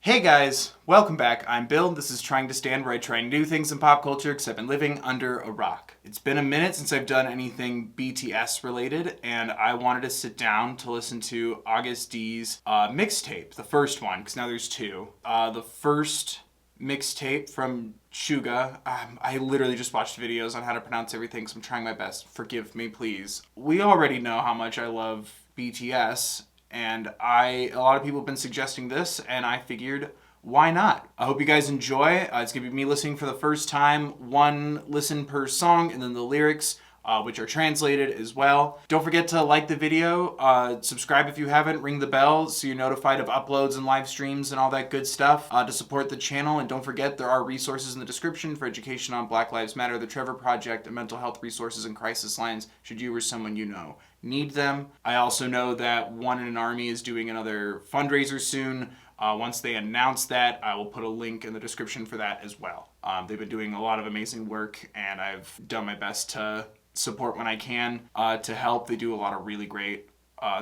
Hey guys, welcome back. I'm Bill. This is Trying to Stand, where I try new things in pop culture because I've been living under a rock. It's been a minute since I've done anything BTS related, and I wanted to sit down to listen to AGUST D's mixtape, the first one, because now there's two. The first mixtape from Suga. I literally just watched videos on how to pronounce everything, so I'm trying my best. Forgive me, please. We already know how much I love BTS, and a lot of people have been suggesting this, and I figured, why not? I hope you guys enjoy. It's gonna be me listening for the first time, one listen per song, and then the lyrics, which are translated as well. Don't forget to like the video, subscribe if you haven't, ring the bell so you're notified of uploads and live streams and all that good stuff to support the channel. And don't forget, there are resources in the description for education on Black Lives Matter, the Trevor Project, and mental health resources and crisis lines should you or someone you know need them. I also know that One in an Army is doing another fundraiser soon. Once they announce that, I will put a link in the description for that as well. They've been doing a lot of amazing work, and I've done my best to support when I can to help. They do a lot of really great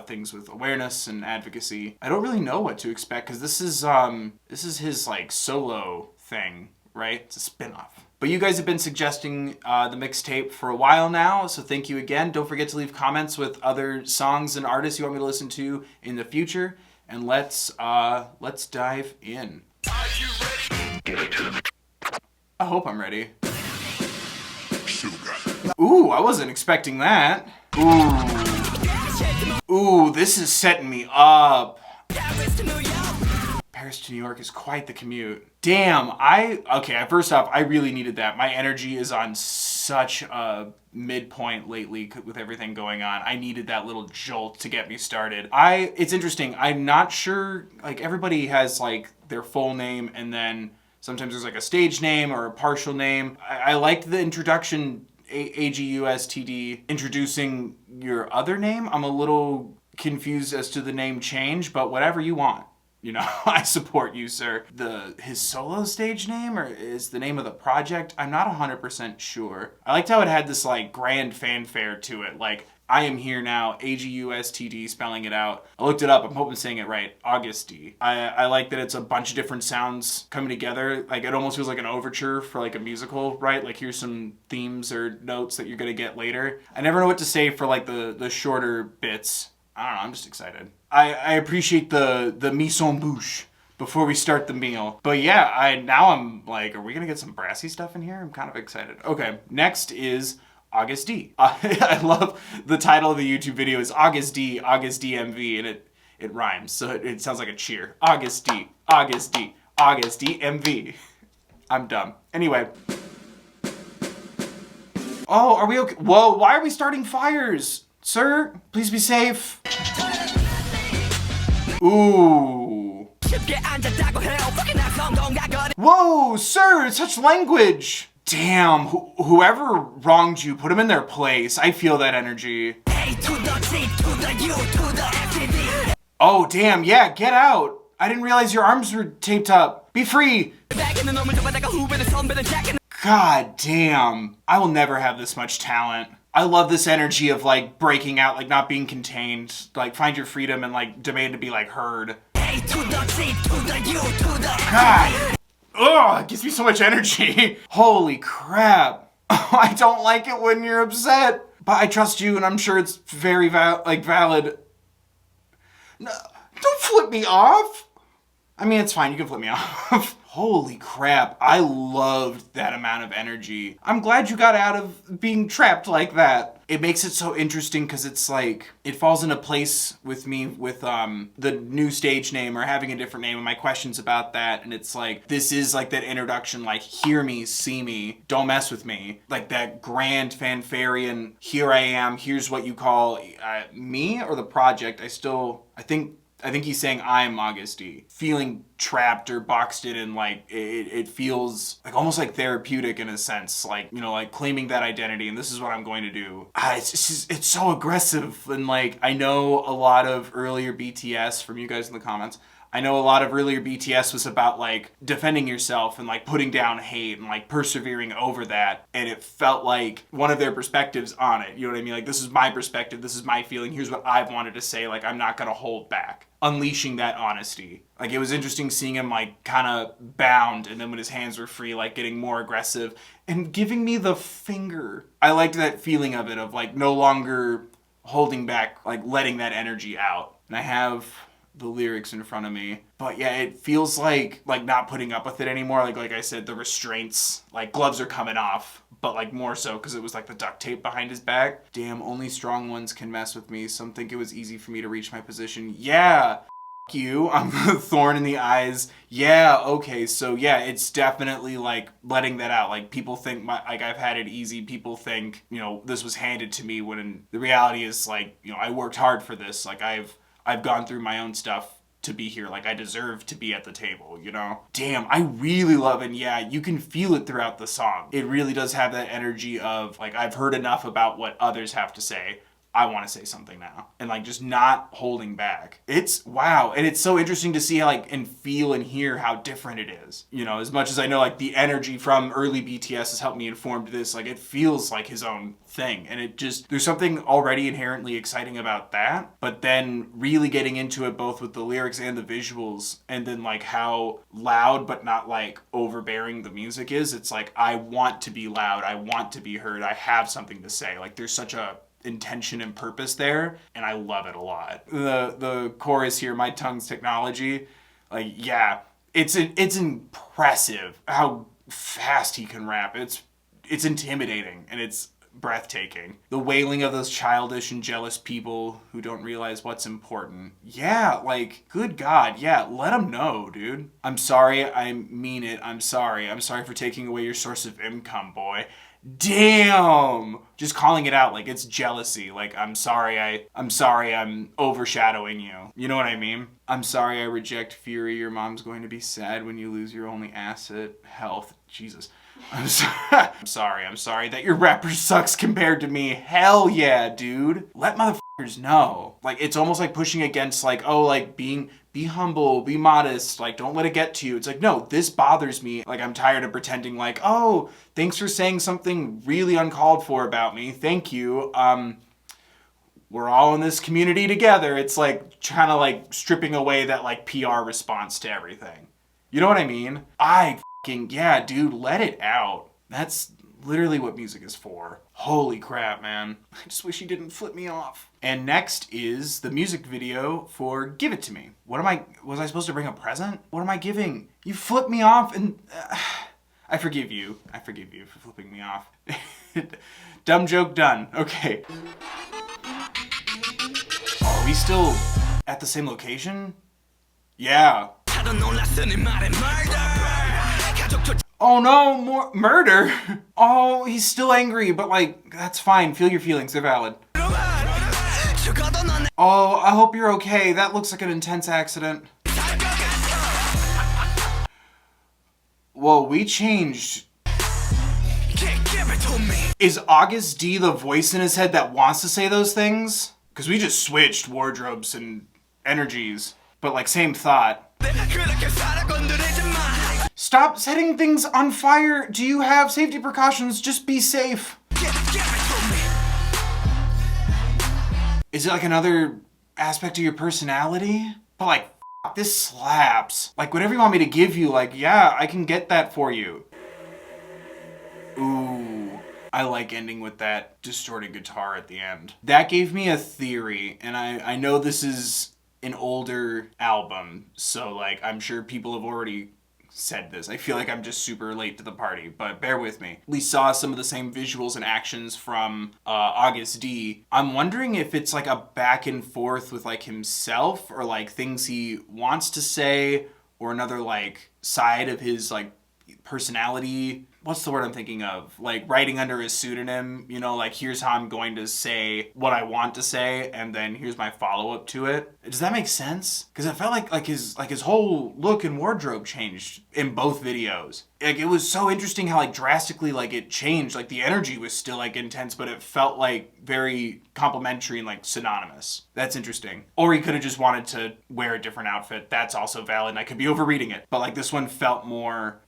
things with awareness and advocacy. I don't really know what to expect because this is his like solo thing, right? It's a spin-off. But you guys have been suggesting the mixtape for a while now, so thank you again. Don't forget to leave comments with other songs and artists you want me to listen to in the future, and let's dive in. Are you ready? Give it to them. I hope I'm ready. Sugar. Ooh, I wasn't expecting that. Ooh, this is setting me up. Paris to New York is quite the commute. Damn, first off, I really needed that. My energy is on such a midpoint lately with everything going on. I needed that little jolt to get me started. It's interesting. I'm not sure, like everybody has like their full name and then sometimes there's like a stage name or a partial name. I liked the introduction, AGUST D, introducing your other name. I'm a little confused as to the name change, but whatever you want. You know, I support you, sir. His solo stage name, or is the name of the project? I'm not 100% sure. I liked how it had this like grand fanfare to it. Like, I am here now, AGUSTD, spelling it out. I looked it up, I'm hoping I'm saying it right, AGUST D. I like that it's a bunch of different sounds coming together. Like, it almost feels like an overture for like a musical, right? Like, here's some themes or notes that you're gonna get later. I never know what to say for like the shorter bits. I don't know, I'm just excited. I appreciate the mise en bouche before we start the meal. But yeah, now I'm like, are we gonna get some brassy stuff in here? I'm kind of excited. Okay, next is AGUST D. I love the title of the YouTube video is AGUST D MV, and it rhymes, so it sounds like a cheer. AGUST D, AGUST D, AGUST D MV. I'm dumb. Anyway. Oh, are we okay? Whoa, why are we starting fires? Sir, please be safe. Ooh. Whoa, sir, such language. Damn, whoever wronged you, put them in their place. I feel that energy. Oh, damn, yeah, get out. I didn't realize your arms were taped up. Be free. God damn, I will never have this much talent. I love this energy of like breaking out, like not being contained, like find your freedom and like demand to be like heard. God, ugh, it gives me so much energy. Holy crap. I don't like it when you're upset, but I trust you and I'm sure it's very valid. No, don't flip me off. I mean, it's fine, you can flip me off. Holy crap, I loved that amount of energy. I'm glad you got out of being trapped like that. It makes it so interesting because it's like, it falls into place with me with the new stage name or having a different name and my questions about that. And it's like, this is like that introduction, like, hear me, see me, don't mess with me. Like that grand fanfarian, here I am, here's what you call me or the project. I think he's saying I'm AGUST D. Feeling trapped or boxed in and like it feels like almost like therapeutic in a sense, like, you know, like claiming that identity and this is what I'm going to do. It's so aggressive, and like I know a lot of earlier BTS from you guys in the comments. I know a lot of earlier BTS was about like defending yourself and like putting down hate and like persevering over that. And it felt like one of their perspectives on it. You know what I mean? Like, this is my perspective. This is my feeling. Here's what I've wanted to say. Like, I'm not going to hold back. Unleashing that honesty. Like, it was interesting seeing him like kind of bound, and then when his hands were free, like getting more aggressive and giving me the finger. I liked that feeling of it, of like no longer holding back, like letting that energy out. And I have the lyrics in front of me, but yeah, it feels like not putting up with it anymore. Like I said, the restraints, like gloves are coming off, but like more so because it was like the duct tape behind his back. Damn, only strong ones can mess with me. Some think it was easy for me to reach my position. Yeah, you, I'm the thorn in the eyes. Yeah, okay, so yeah, it's definitely like letting that out. Like, people think like I've had it easy. People think, you know, this was handed to me, when the reality is like, you know, I worked hard for this. Like, I've gone through my own stuff to be here. Like, I deserve to be at the table, you know? Damn, I really love it. And yeah, you can feel it throughout the song. It really does have that energy of like, I've heard enough about what others have to say. I want to say something now. And like, just not holding back. It's wow. And it's so interesting to see how, like, and feel and hear how different it is. You know, as much as I know like the energy from early BTS has helped me inform this, like it feels like his own thing. And it just, there's something already inherently exciting about that. But then really getting into it both with the lyrics and the visuals, and then like how loud but not like overbearing the music is. It's like, I want to be loud. I want to be heard. I have something to say. Like, there's such a intention and purpose there, and I love it a lot. The chorus here, my tongue's technology, like, yeah, it's impressive how fast he can rap. It's intimidating, and it's breathtaking. The wailing of those childish and jealous people who don't realize what's important. Yeah, like, good God, yeah, let them know, dude. I'm sorry, I mean it. I'm sorry for taking away your source of income, boy. Damn, just calling it out like it's jealousy. Like, I'm sorry I'm overshadowing you. You know what I mean? I'm sorry I reject fury. Your mom's going to be sad when you lose your only asset, health. Jesus. I'm sorry that your rapper sucks compared to me. Hell yeah, dude. Let motherfuckers know. Like, it's almost like pushing against like, oh, like be humble, be modest, like don't let it get to you. It's like, no, this bothers me. Like, I'm tired of pretending like, oh, thanks for saying something really uncalled for about me. Thank you. We're all in this community together. It's like trying to like stripping away that like PR response to everything. You know what I mean? Yeah, dude, let it out. That's literally what music is for. Holy crap, man. I just wish he didn't flip me off. And next is the music video for Give It To Me. Was I supposed to bring a present? What am I giving? You flipped me off, and I forgive you. I forgive you for flipping me off. Dumb joke done. Okay. Are we still at the same location? Yeah. Oh no, more murder? Oh, he's still angry, but like, that's fine. Feel your feelings, they're valid. Oh, I hope you're okay. That looks like an intense accident. Whoa, we changed. Is August D the voice in his head that wants to say those things? Because we just switched wardrobes and energies, but like, same thought. Stop setting things on fire. Do you have safety precautions? Just be safe. Is it like another aspect of your personality? But like, this slaps. Like, whatever you want me to give you, like, yeah, I can get that for you. Ooh, I like ending with that distorted guitar at the end. That gave me a theory, and I know this is an older album, so like, I'm sure people have already said this. I feel like I'm just super late to the party, but bear with me. We saw some of the same visuals and actions from August D. I'm wondering if it's like a back and forth with like himself, or like things he wants to say, or another like side of his like personality. what's the word I'm thinking of? Like writing under a pseudonym, you know, like here's how I'm going to say what I want to say, and then here's my follow-up to it. Does that make sense? Because I felt like his whole look and wardrobe changed in both videos. Like it was so interesting how like drastically like it changed. Like the energy was still like intense, but it felt like very complimentary and like synonymous. That's interesting. Or he could have just wanted to wear a different outfit. That's also valid, and I could be overreading it. But like this one felt more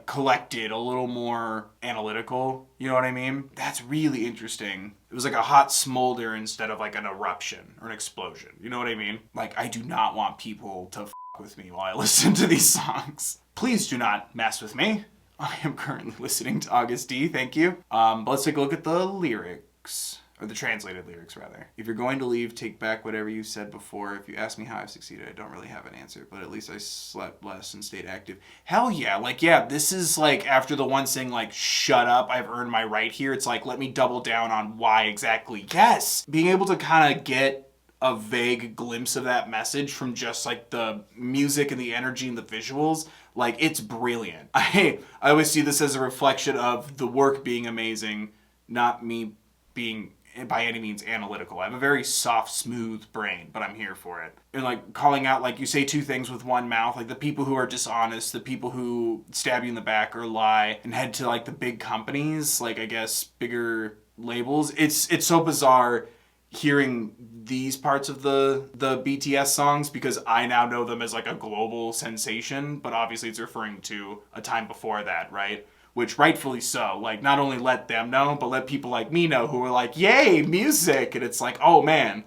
collected, a little more analytical. You know what I mean? That's really interesting. It was like a hot smolder instead of like an eruption or an explosion. You know what I mean? Like I do not want people to with me while I listen to these songs. Please do not mess with me. I am currently listening to August D, thank you. But let's take a look at the lyrics. Or the translated lyrics, rather. If you're going to leave, take back whatever you said before. If you ask me how I've succeeded, I don't really have an answer, but at least I slept less and stayed active. Hell yeah. Like, yeah, this is like after the one saying, like, shut up, I've earned my right here. It's like, let me double down on why exactly. Yes! Being able to kind of get a vague glimpse of that message from just like the music and the energy and the visuals, like it's brilliant. I always see this as a reflection of the work being amazing, not me being by any means analytical. I have a very soft, smooth brain, but I'm here for it. And like calling out, like you say two things with one mouth, like the people who are dishonest, the people who stab you in the back or lie, and head to like the big companies, like I guess bigger labels. It's so bizarre hearing these parts of the BTS songs because I now know them as like a global sensation, but obviously it's referring to a time before that, right? Which rightfully so, like not only let them know, but let people like me know who are like, yay, music! And it's like, oh man,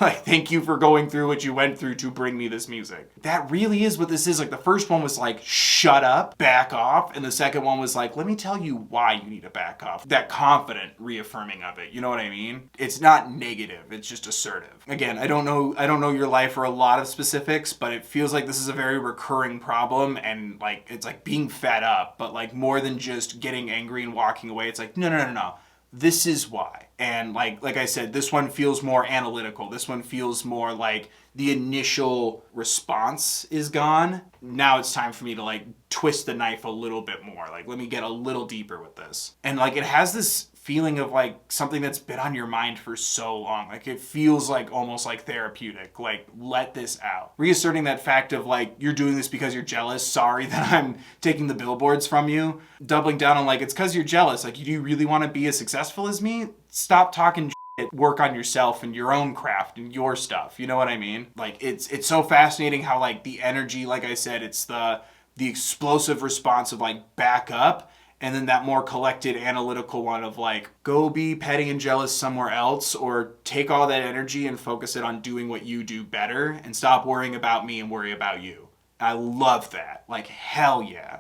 like thank you for going through what you went through to bring me this music. That really is what this is. Like the first one was like, shut up, back off. And the second one was like, let me tell you why you need to back off. That confident reaffirming of it. You know what I mean? It's not negative, it's just assertive. Again, I don't know your life or a lot of specifics, but it feels like this is a very recurring problem, and like it's like being fed up, but like more than just getting angry and walking away. It's like, no. This is why. And like I said, this one feels more analytical. This one feels more like the initial response is gone. Now it's time for me to like twist the knife a little bit more. Like let me get a little deeper with this. And like it has this feeling of like something that's been on your mind for so long. Like it feels like almost like therapeutic. Like let this out. Reasserting that fact of like you're doing this because you're jealous. Sorry that I'm taking the billboards from you. Doubling down on like it's because you're jealous. Like do you really want to be as successful as me? Stop talking shit. Work on yourself and your own craft and your stuff. You know what I mean? Like it's so fascinating how like the energy, like I said, it's the explosive response of like back up. And then that more collected analytical one of like, go be petty and jealous somewhere else, or take all that energy and focus it on doing what you do better and stop worrying about me and worry about you. I love that. Like, hell yeah.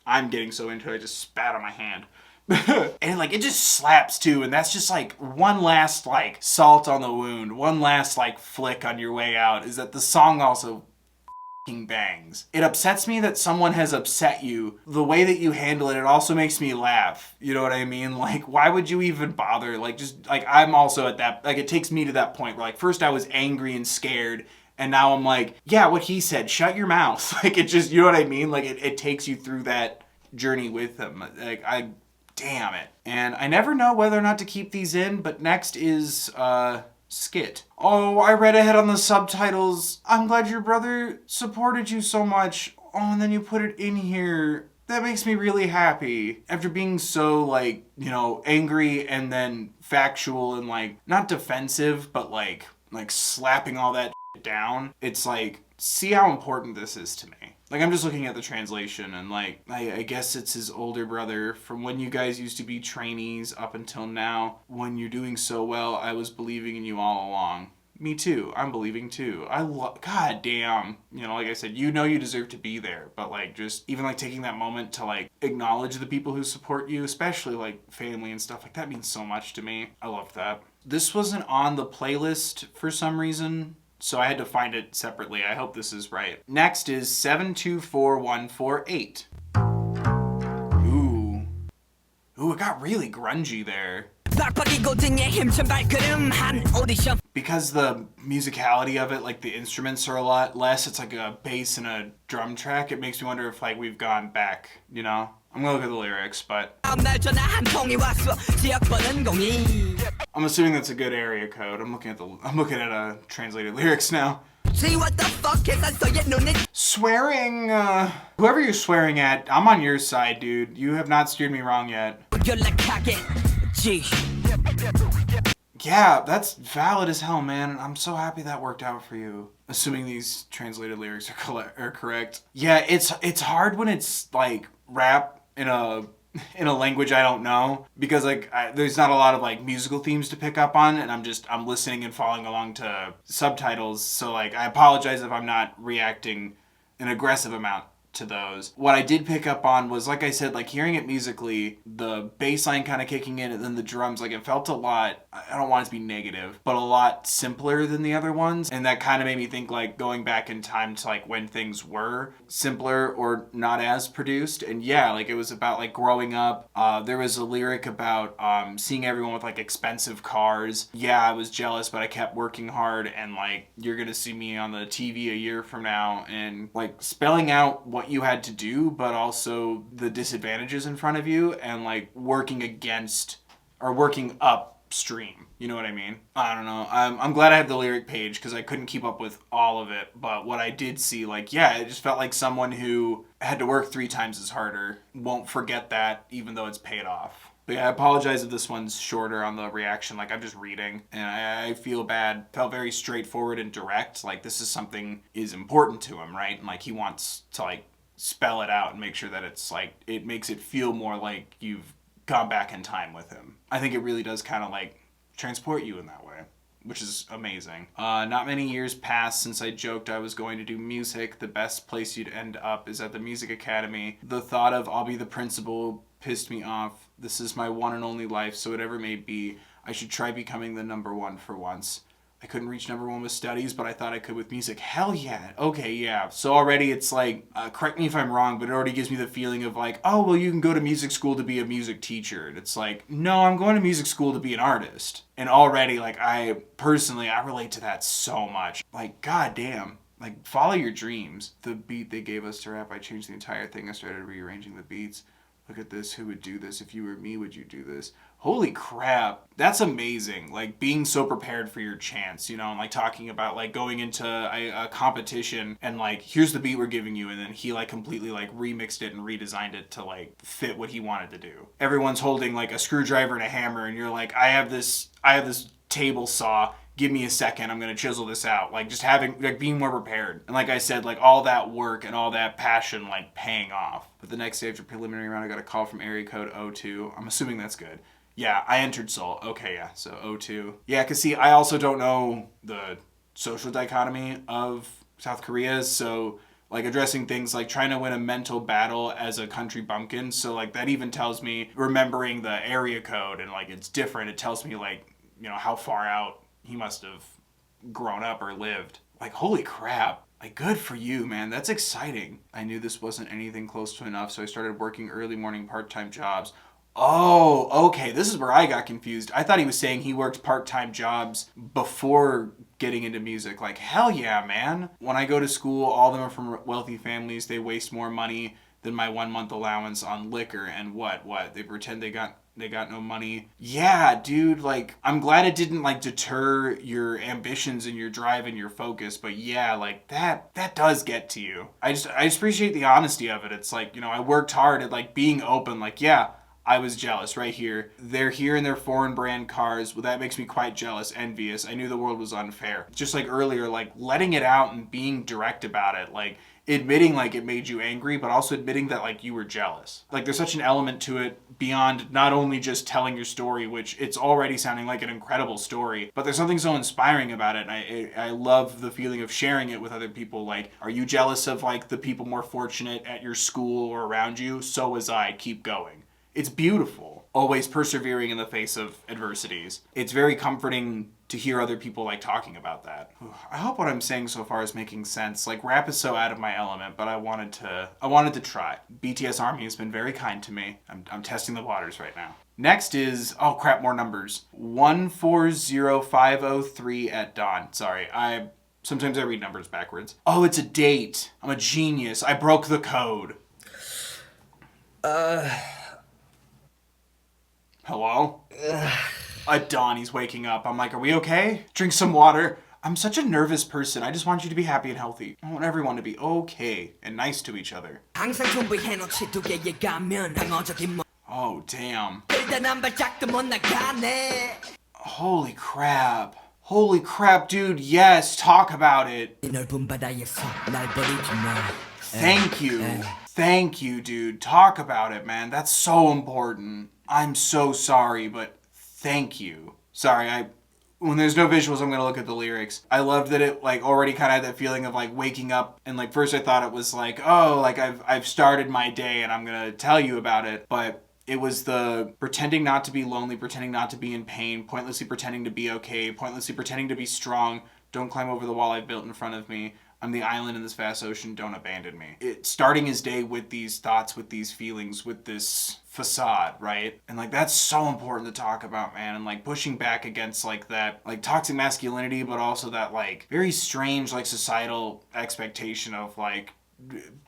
I'm getting so into it, I just spat on my hand. And like, it just slaps too. And that's just like one last like salt on the wound, one last like flick on your way out, is that the song also bangs. It upsets me that someone has upset you. The way that you handle it, it also makes me laugh. You know what I mean? Like, why would you even bother? Like, just, like, I'm also at that, like, it takes me to that point where, like, first I was angry and scared, and now I'm like, yeah, what he said, shut your mouth. Like, it just, you know what I mean? Like, it takes you through that journey with him. Like, damn it. And I never know whether or not to keep these in, but next is, skit. Oh, I read ahead on the subtitles. I'm glad your brother supported you so much. Oh, and then you put it in here. That makes me really happy. After being so, like, you know, angry and then factual and, like, not defensive, but, like slapping all that down, it's like, see how important this is to me. Like, I'm just looking at the translation and, like, I guess it's his older brother. From when you guys used to be trainees up until now, when you're doing so well, I was believing in you all along. Me too. I'm believing too. God damn. You know, like I said, you know you deserve to be there. But, like, just even, like, taking that moment to, like, acknowledge the people who support you, especially, like, family and stuff, like, that means so much to me. I love that. This wasn't on the playlist for some reason, so I had to find it separately. I hope this is right. Next is 724148. Ooh, it got really grungy there. Because the musicality of it, like the instruments are a lot less, it's like a bass and a drum track, it makes me wonder if like we've gone back, you know? I'm gonna look at the lyrics, but I'm assuming that's a good area code. I'm looking at translated lyrics now. See what the fuck is that? Swearing, whoever you're swearing at, I'm on your side, dude. You have not steered me wrong yet. Yeah, that's valid as hell, man. I'm so happy that worked out for you. Assuming these translated lyrics are correct. Yeah, it's hard when it's like rap in a language I don't know, because like there's not a lot of like musical themes to pick up on, and I'm listening and following along to subtitles, so like I apologize if I'm not reacting an aggressive amount to those. What I did pick up on was, like I said, like hearing it musically, the bass line kind of kicking in, and then the drums, like it felt a lot, I don't want it to be negative, but a lot simpler than the other ones. And that kind of made me think like going back in time to like when things were simpler or not as produced. And yeah, like it was about like growing up. There was a lyric about seeing everyone with like expensive cars. Yeah, I was jealous, but I kept working hard, and like you're gonna see me on the TV a year from now, and like spelling out what you had to do, but also the disadvantages in front of you, and like working against or working upstream. You know what I mean? I don't know. I'm glad I have the lyric page because I couldn't keep up with all of it. But what I did see, like, yeah, it just felt like someone who had to work 3 times as harder won't forget that, even though it's paid off. But yeah, I apologize if this one's shorter on the reaction. Like, I'm just reading, and I feel bad. Felt very straightforward and direct. Like, this is something is important to him, right? And like, he wants to like spell it out and make sure that it's like, it makes it feel more like you've gone back in time with him. I think it really does kind of like transport you in that way, which is amazing. Not many years passed since I joked I was going to do music. The best place you'd end up is at the music academy. The thought of I'll be the principal pissed me off. This is my one and only life, so whatever it may be, I should try becoming the number one for once. I couldn't reach number one with studies, but I thought I could with music. Hell yeah. Okay, yeah. So already it's like, correct me if I'm wrong, but it already gives me the feeling of like, oh, well, you can go to music school to be a music teacher. And it's like, no, I'm going to music school to be an artist. And already, like, I relate to that so much. Like, goddamn. Like, follow your dreams. The beat they gave us to rap, I changed the entire thing. I started rearranging the beats. Look at this. Who would do this? If you were me, would you do this? Holy crap. That's amazing. Like being so prepared for your chance, you know, and like talking about like going into a competition and like, here's the beat we're giving you. And then he like completely like remixed it and redesigned it to like fit what he wanted to do. Everyone's holding like a screwdriver and a hammer, and you're like, I have this table saw. Give me a second, I'm gonna chisel this out. Like just having, like being more prepared. And like I said, like all that work and all that passion like paying off. But the next day after preliminary round, I got a call from area code 02. I'm assuming that's good. Yeah, I entered Seoul. Okay, yeah, so 02. Yeah, cause see, I also don't know the social dichotomy of South Korea, so like addressing things like trying to win a mental battle as a country bumpkin. So like that even tells me, remembering the area code and like it's different, it tells me like, you know, how far out he must have grown up or lived. Like, holy crap. Like, good for you, man. That's exciting. I knew this wasn't anything close to enough, so I started working early morning part-time jobs. Oh, okay. This is where I got confused. I thought he was saying he worked part-time jobs before getting into music. Like, hell yeah, man. When I go to school, all of them are from wealthy families. They waste more money than my 1 month allowance on liquor. And what? They pretend they got no money. Yeah, dude, like, I'm glad it didn't, like, deter your ambitions and your drive and your focus, but yeah, like, that does get to you. I just appreciate the honesty of it. It's like, you know, I worked hard at, like, being open, like, yeah, I was jealous right here. They're here in their foreign brand cars. Well, that makes me quite jealous, envious. I knew the world was unfair. Just like earlier, like, letting it out and being direct about it, like, admitting like it made you angry, but also admitting that like you were jealous. Like there's such an element to it beyond not only just telling your story, which it's already sounding like an incredible story, but there's something so inspiring about it. And I love the feeling of sharing it with other people. Like, are you jealous of like the people more fortunate at your school or around you? So was I. Keep going. It's beautiful. Always persevering in the face of adversities. It's very comforting to hear other people like talking about that. I hope what I'm saying so far is making sense. Like rap is so out of my element, but I wanted to try. BTS Army has been very kind to me. I'm testing the waters right now. Next is, oh crap, more numbers. 140503 at dawn. Sorry, sometimes I read numbers backwards. Oh, it's a date. I'm a genius. I broke the code. Hello? Donnie's waking up. I'm like, are we okay? Drink some water. I'm such a nervous person. I just want you to be happy and healthy. I want everyone to be okay and nice to each other. Oh, damn. Holy crap. Holy crap, dude. Yes, talk about it. Thank you. Thank you, dude. Talk about it, man. That's so important. I'm so sorry, but thank you. Sorry, when there's no visuals, I'm gonna look at the lyrics. I loved that it like already kind of had that feeling of like waking up, and like first I thought it was like, oh, like I've started my day and I'm gonna tell you about it, but it was the pretending not to be lonely, pretending not to be in pain, pointlessly pretending to be okay, pointlessly pretending to be strong. Don't climb over the wall I've built in front of me. I'm the island in this vast ocean, don't abandon me. Starting his day with these thoughts, with these feelings, with this facade, right? And like that's so important to talk about, man. And like pushing back against like that like toxic masculinity, but also that like very strange like societal expectation of like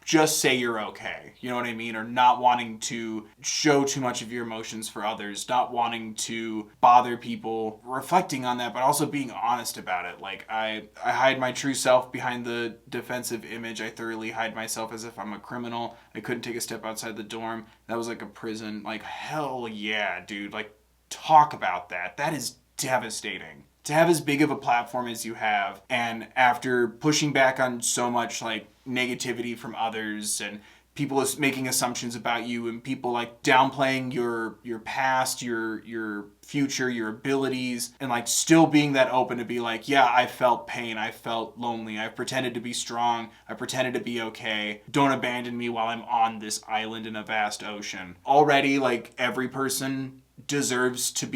just say you're okay, you know what I mean? Or not wanting to show too much of your emotions for others, not wanting to bother people, reflecting on that, but also being honest about it. Like I hide my true self behind the defensive image. I thoroughly hide myself as if I'm a criminal. I couldn't take a step outside the dorm. That was like a prison. Like hell yeah, dude. Like talk about that. That is devastating. To have as big of a platform as you have, and after pushing back on so much like negativity from others and people making assumptions about you and people like downplaying your past, your future, your abilities, and like still being that open to be like, yeah, I felt pain, I felt lonely, I pretended to be strong, I pretended to be okay. Don't abandon me while I'm on this island in a vast ocean. Already like every person deserves to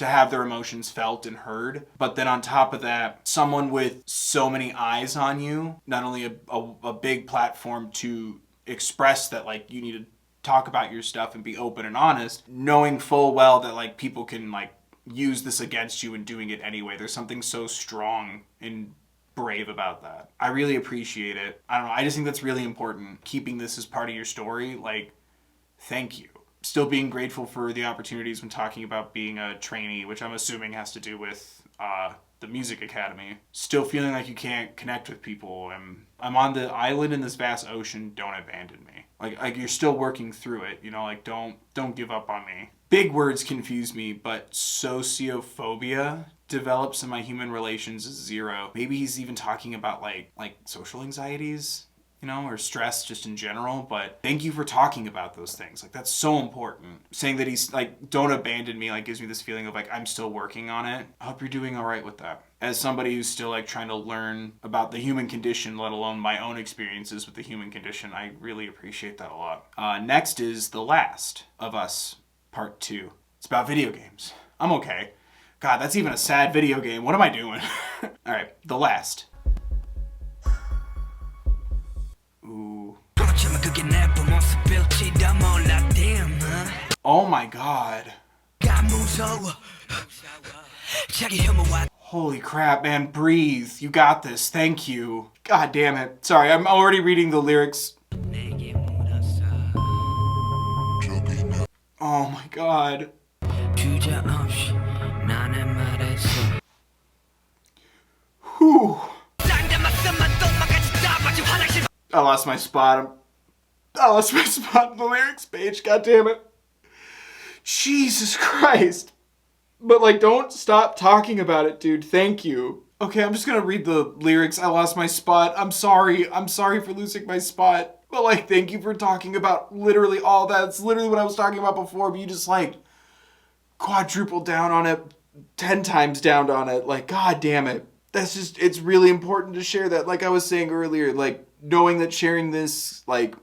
have their emotions felt and heard, but then on top of that, someone with so many eyes on you, not only a big platform to express that like you need to talk about your stuff and be open and honest, knowing full well that like people can like use this against you and doing it anyway. There's something so strong and brave about that. I really appreciate it. I don't know, I just think that's really important, keeping this as part of your story. Like, thank you. Still being grateful for the opportunities when talking about being a trainee, which I'm assuming has to do with the music academy. Still feeling like you can't connect with people. I'm on the island in this vast ocean. Don't abandon me. Like you're still working through it. You know, like don't give up on me. Big words confuse me, but sociophobia develops in my human relations is 0. Maybe he's even talking about like social anxieties, you know, or stress just in general, but thank you for talking about those things. Like, that's so important. Saying that he's, like, don't abandon me, like, gives me this feeling of, like, I'm still working on it. I hope you're doing all right with that. As somebody who's still, like, trying to learn about the human condition, let alone my own experiences with the human condition, I really appreciate that a lot. Next is The Last of Us, Part 2. It's about video games. I'm okay. God, that's even a sad video game. What am I doing? All right, The Last. Ooh. Oh my god. Holy crap, man. Breathe. You got this. Thank you. God damn it. Sorry, I'm already reading the lyrics. Oh my god. Whew. I lost my spot. I lost my spot on the lyrics page. God damn it. Jesus Christ. But like, don't stop talking about it, dude. Thank you. Okay, I'm just gonna read the lyrics. I lost my spot. I'm sorry. I'm sorry for losing my spot. But like, thank you for talking about literally all that. It's literally what I was talking about before, but you just like quadrupled down on it, 10 times down on it. Like, god damn it. That's just, it's really important to share that. Like I was saying earlier, like knowing that sharing this like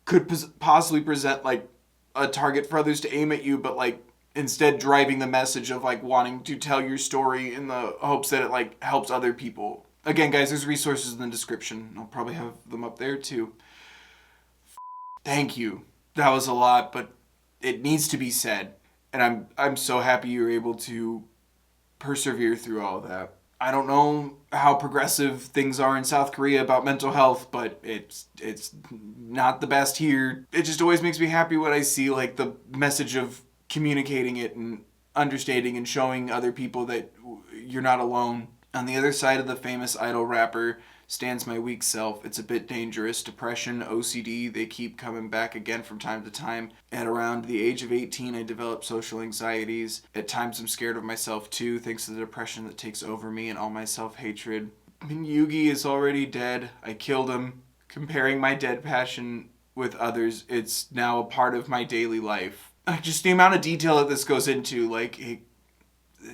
could possibly present like a target for others to aim at you, but like instead driving the message of like wanting to tell your story in the hopes that it like helps other people. Again, guys, there's resources in the description. I'll probably have them up there too. Thank you. That was a lot, but it needs to be said. And I'm so happy you were able to persevere through all of that. I don't know how progressive things are in South Korea about mental health, but it's not the best here. It just always makes me happy when I see like the message of communicating it and understanding and showing other people that you're not alone. On the other side of the famous idol rapper stands my weak self. It's a bit dangerous. Depression, OCD, they keep coming back again from time to time. At around the age of 18, I developed social anxieties. At times I'm scared of myself too, thanks to the depression that takes over me and all my self-hatred. I mean, Yoon-gi is already dead. I killed him. Comparing my dead passion with others, it's now a part of my daily life. Just the amount of detail that this goes into, like,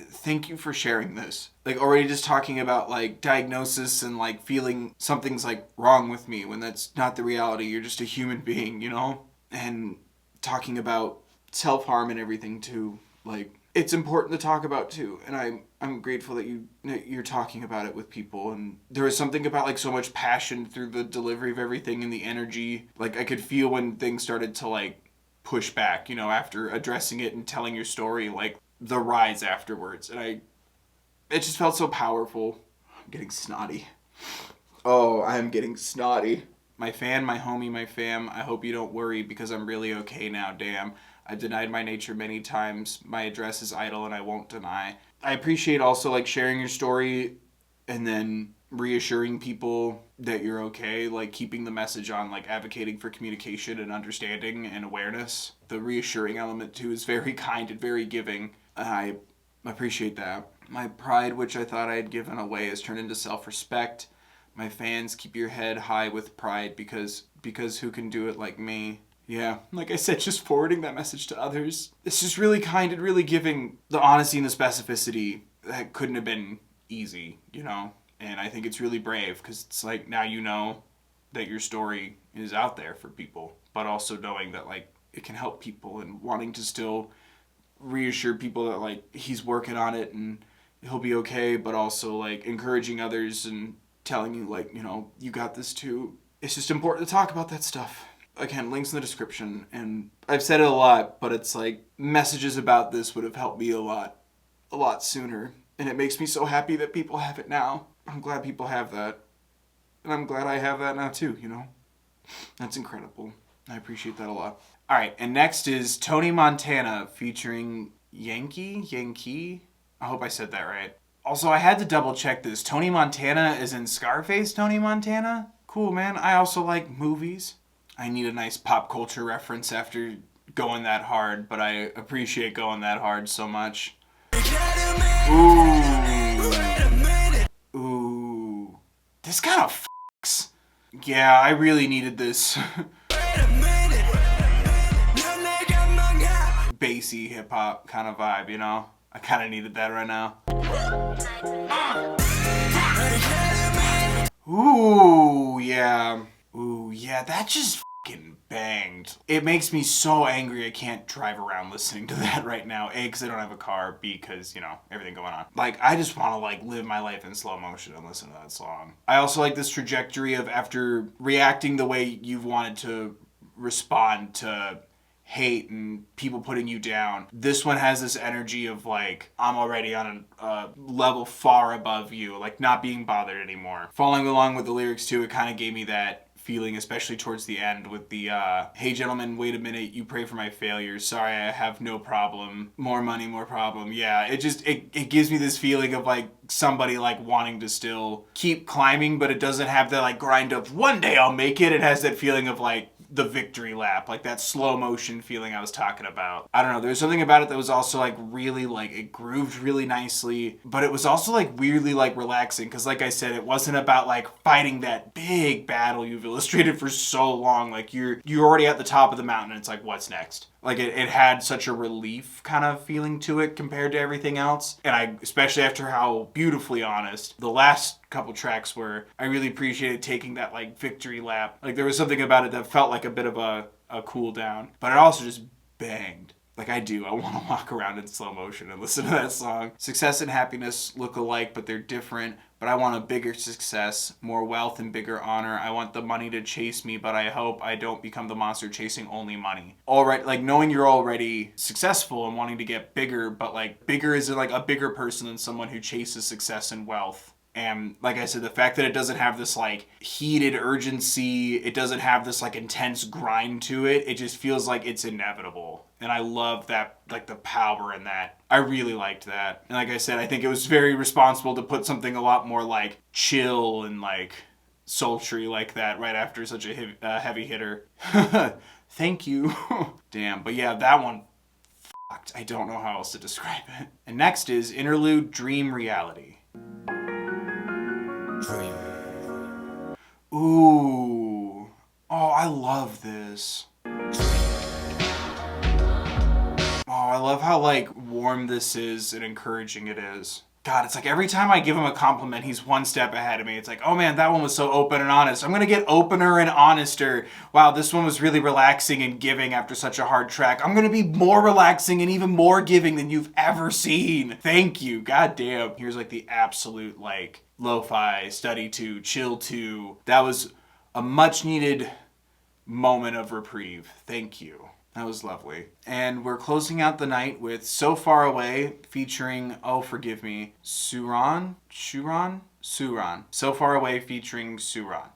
thank you for sharing this. Like, already just talking about like diagnosis and like feeling something's like wrong with me when that's not the reality. You're just a human being, you know? And talking about self-harm and everything too. Like, it's important to talk about too. And I'm grateful that you're talking about it with people. And there was something about like so much passion through the delivery of everything and the energy. Like, I could feel when things started to like push back, you know, after addressing it and telling your story, like the rise afterwards. And it just felt so powerful. I'm getting snotty. Oh, I'm getting snotty. My fan, my homie, my fam, I hope you don't worry because I'm really okay now, damn. I've denied my nature many times. My address is idle and I won't deny. I appreciate also like sharing your story and then reassuring people that you're okay, like keeping the message on, like advocating for communication and understanding and awareness. The reassuring element too is very kind and very giving. I appreciate that. My pride, which I thought I had given away, has turned into self-respect. My fans, keep your head high with pride because who can do it like me? Yeah, like I said, just forwarding that message to others. It's just really kind and really giving. The honesty and the specificity, that couldn't have been easy, you know? And I think it's really brave because it's like now you know that your story is out there for people, but also knowing that like it can help people and wanting to still reassure people that like he's working on it and he'll be okay, but also like encouraging others and telling you like, you know, you got this too. It's just important to talk about that stuff. Again, links in the description, and I've said it a lot, but it's like messages about this would have helped me a lot sooner, and it makes me so happy that people have it now. I'm glad people have that, and I'm glad I have that now too, you know? That's incredible. I appreciate that a lot. All right, and next is Tony Montana featuring Yankee? I hope I said that right. Also, I had to double check this. Tony Montana is in Scarface Tony Montana? Cool, man. I also like movies. I need a nice pop culture reference after going that hard, but I appreciate going that hard so much. Ooh. This kind of fucks. Yeah, I really needed this. Bassy hip-hop kind of vibe, you know? I kind of needed that right now. Ooh, yeah. Ooh, yeah, that just fucking banged. It makes me so angry I can't drive around listening to that right now. A, because I don't have a car. B, because, you know, everything going on. Like, I just want to, like, live my life in slow motion and listen to that song. I also like this trajectory of after reacting the way you've wanted to respond to hate and people putting you down. This one has this energy of like, I'm already on a level far above you, like not being bothered anymore. Following along with the lyrics too, it kind of gave me that feeling, especially towards the end with the, hey gentlemen, wait a minute, you pray for my failures. Sorry, I have no problem. More money, more problem. Yeah, it gives me this feeling of like somebody like wanting to still keep climbing, but it doesn't have that like grind of one day I'll make it. It has that feeling of like, the victory lap, like that slow motion feeling I was talking about. I don't know, there was something about it that was also like really like it grooved really nicely, but it was also like weirdly like relaxing because like I said, it wasn't about like fighting that big battle you've illustrated for so long. Like you're already at the top of the mountain and it's like, what's next? Like it had such a relief kind of feeling to it compared to everything else. And I, especially after how beautifully honest the last couple tracks were, I really appreciated taking that like victory lap. Like there was something about it that felt like a bit of a cool down, but it also just banged. Like I want to walk around in slow motion and listen to that song. Success and happiness look alike, but they're different. but I want a bigger success, more wealth and bigger honor. I want the money to chase me, but I hope I don't become the monster chasing only money. Alright, like knowing you're already successful and wanting to get bigger, but like bigger is like a bigger person than someone who chases success and wealth. And like I said, the fact that it doesn't have this like heated urgency, it doesn't have this like intense grind to it, it just feels like it's inevitable. And I love that, like the power in that. I really liked that. And like I said, I think it was very responsible to put something a lot more like chill and like sultry like that right after such a heavy hitter. Thank you. Damn, but yeah, that one fucked. I don't know how else to describe it. And next is Interlude Dream Reality. Dream. Ooh. Oh, I love this. Oh, I love how like warm this is and encouraging it is. God, it's like every time I give him a compliment, he's one step ahead of me. It's like, oh man, that one was so open and honest. I'm gonna get opener and honester. Wow, this one was really relaxing and giving after such a hard track. I'm gonna be more relaxing and even more giving than you've ever seen. Thank you, god damn. Here's like the absolute like lo-fi, study to, chill to. That was a much needed moment of reprieve. Thank you. That was lovely. And we're closing out the night with So Far Away featuring, oh forgive me, Suran? So Far Away featuring Suran.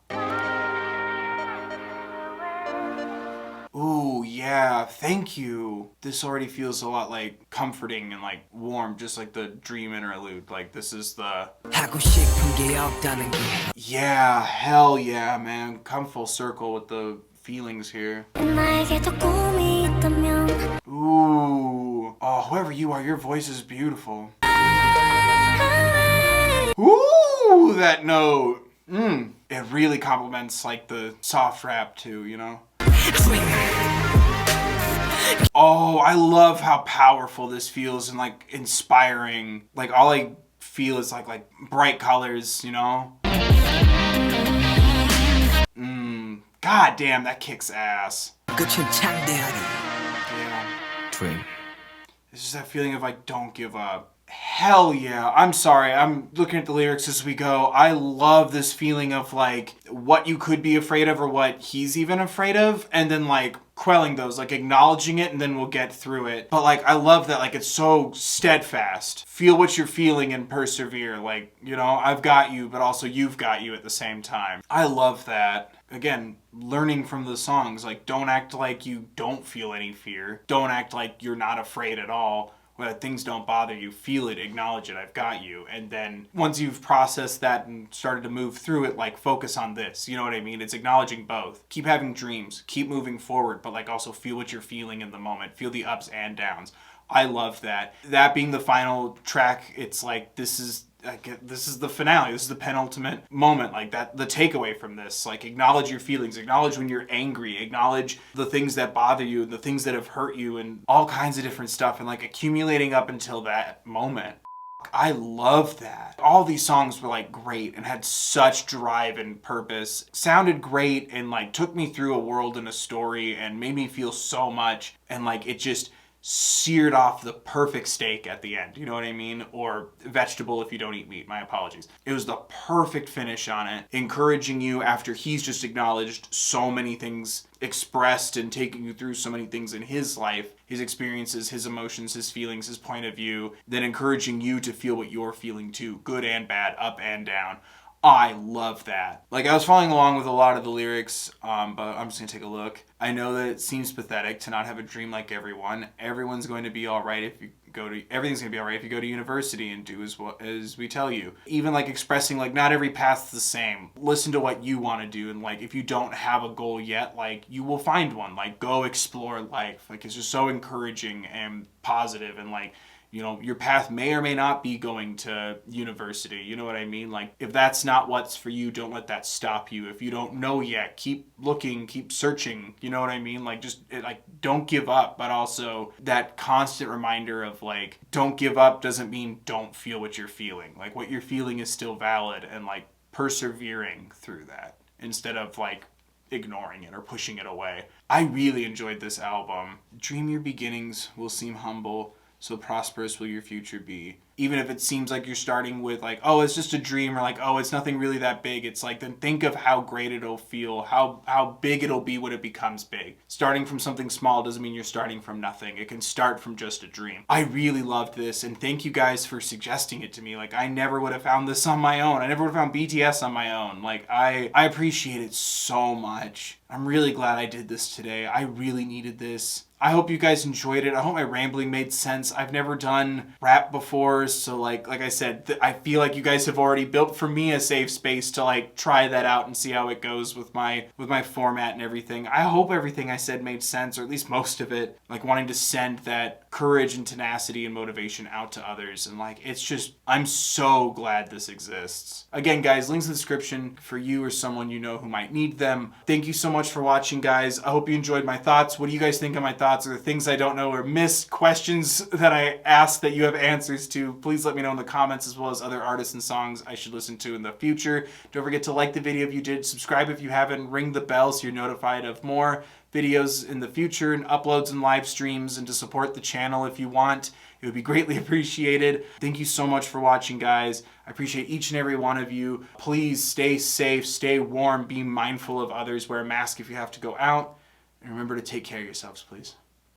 Ooh, yeah, thank you. This already feels a lot like comforting and like warm, just like the dream interlude. Like this is the... Yeah, hell yeah, man. Come full circle with the feelings here. Ooh. Oh, whoever you are, your voice is beautiful. Ooh, that note. It really complements like the soft rap too, you know? Oh, I love how powerful this feels and like inspiring. Like all I feel is like bright colors, you know? God damn, that kicks ass. Yeah. Dream. It's just that feeling of like, don't give up. Hell yeah. I'm sorry, I'm looking at the lyrics as we go. I love this feeling of like what you could be afraid of or what he's even afraid of, and then like quelling those, like acknowledging it, and then we'll get through it. But like I love that, like it's so steadfast. Feel what you're feeling and persevere. Like, you know, I've got you, but also you've got you at the same time. I love that. Again, learning from the songs, like don't act like you don't feel any fear. Don't act like you're not afraid at all. Or that things don't bother you. Feel it, acknowledge it, I've got you. And then once you've processed that and started to move through it, like focus on this. You know what I mean? It's acknowledging both. Keep having dreams, keep moving forward, but like also feel what you're feeling in the moment. Feel the ups and downs. I love that. That being the final track, it's like this is the finale. This is the penultimate moment. Like that, the takeaway from this, like acknowledge your feelings, acknowledge when you're angry, acknowledge the things that bother you and the things that have hurt you and all kinds of different stuff, and like accumulating up until that moment. I love that. All these songs were like great and had such drive and purpose, sounded great, and like took me through a world and a story and made me feel so much, and like it just seared off the perfect steak at the end, you know what I mean? Or vegetable if you don't eat meat, my apologies. It was the perfect finish on it, encouraging you after he's just acknowledged so many things, expressed and taking you through so many things in his life, his experiences, his emotions, his feelings, his point of view, then encouraging you to feel what you're feeling too, good and bad, up and down. I love that. Like, I was following along with a lot of the lyrics, but I'm just gonna take a look. I know that it seems pathetic to not have a dream like everyone. Everyone's going to be all right if you go to, everything's gonna be all right if you go to university and do as we tell you. Even like expressing like not every path's the same. Listen to what you want to do, and like if you don't have a goal yet, like you will find one. Like go explore life. Like it's just so encouraging and positive, and like, you know, your path may or may not be going to university. You know what I mean? Like, if that's not what's for you, don't let that stop you. If you don't know yet, keep looking, keep searching. You know what I mean? Like, just, like, don't give up. But also, that constant reminder of, like, don't give up doesn't mean don't feel what you're feeling. Like, what you're feeling is still valid, and, like, persevering through that instead of, like, ignoring it or pushing it away. I really enjoyed this album. Dream your beginnings will seem humble. so prosperous will your future be. Even if it seems like you're starting with like, oh, it's just a dream, or like, oh, it's nothing really that big. It's like, then think of how great it'll feel, how big it'll be when it becomes big. Starting from something small doesn't mean you're starting from nothing. It can start from just a dream. I really loved this, and thank you guys for suggesting it to me. Like, I never would have found this on my own. I never would have found BTS on my own. Like, I appreciate it so much. I'm really glad I did this today. I really needed this. I hope you guys enjoyed it. I hope my rambling made sense. I've never done rap before, so like I said, I feel like you guys have already built for me a safe space to like try that out and see how it goes with my format and everything. I hope everything I said made sense, or at least most of it. Like wanting to send that courage and tenacity and motivation out to others, and like it's just, I'm so glad this exists. Again, guys, links in the description for you or someone you know who might need them. Thank you so much for watching, guys. I hope you enjoyed my thoughts. What do you guys think of my thoughts? Or the things I don't know or missed, questions that I asked that you have answers to? Please let me know in the comments, as well as other artists and songs I should listen to in the future. Don't forget to like the video if you did, subscribe if you haven't, ring the bell so you're notified of more videos in the future and uploads and live streams, and to support the channel if you want. It would be greatly appreciated. Thank you so much for watching, guys. I appreciate each and every one of you. Please stay safe, stay warm, be mindful of others, wear a mask if you have to go out, and remember to take care of yourselves, please.